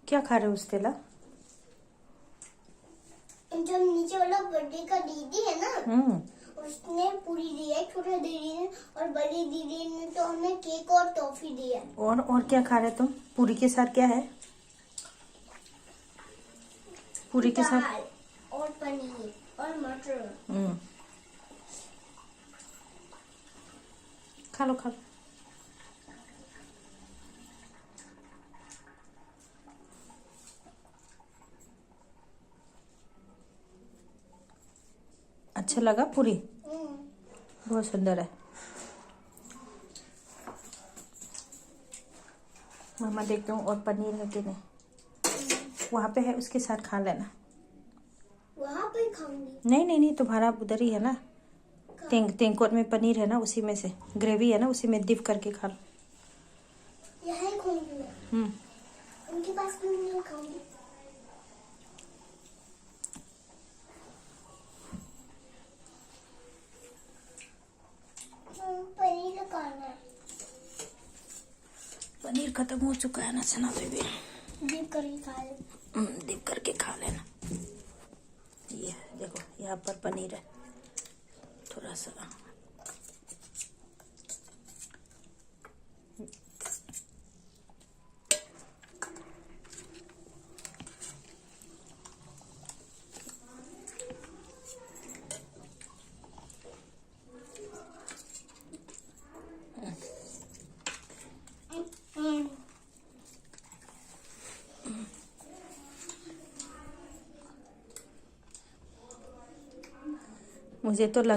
क्या खा रहे हो स्टेला? जब नीचे वाला बर्थडे का दीदी है ना, उसने पूरी दी है, छोटा दीदी ने, और बड़ी दीदी ने तो हमें केक और टॉफी दी है। और क्या खा रहे तुम? पूरी के साथ क्या है? पूरी के साथ दाल और पनीर और मटर। खा लो खा लो। अच्छा लगा पूरी? बहुत सुंदर है। मामा देखते हूँ और पनीर है कि नहीं। वहाँ पे है, उसके साथ खा लेना। वहाँ पे खाऊंगी। नहीं, तुम्हारा उधर ही है ना। तेंकोट में पनीर है ना, उसी में से ग्रेवी है ना, उसी में डिप करके खा लो। यहाँ ही खाऊंगी मैं। उनके पास भी नहीं खाऊंगी। पनीर खाना है। पनीर खत्म हो चुका है ना सना बेबी। डिप करके खा ले। डिप करके खा लेना। ये देखो, यहाँ पर पनीर है थोड़ा सा। मुझे तो लग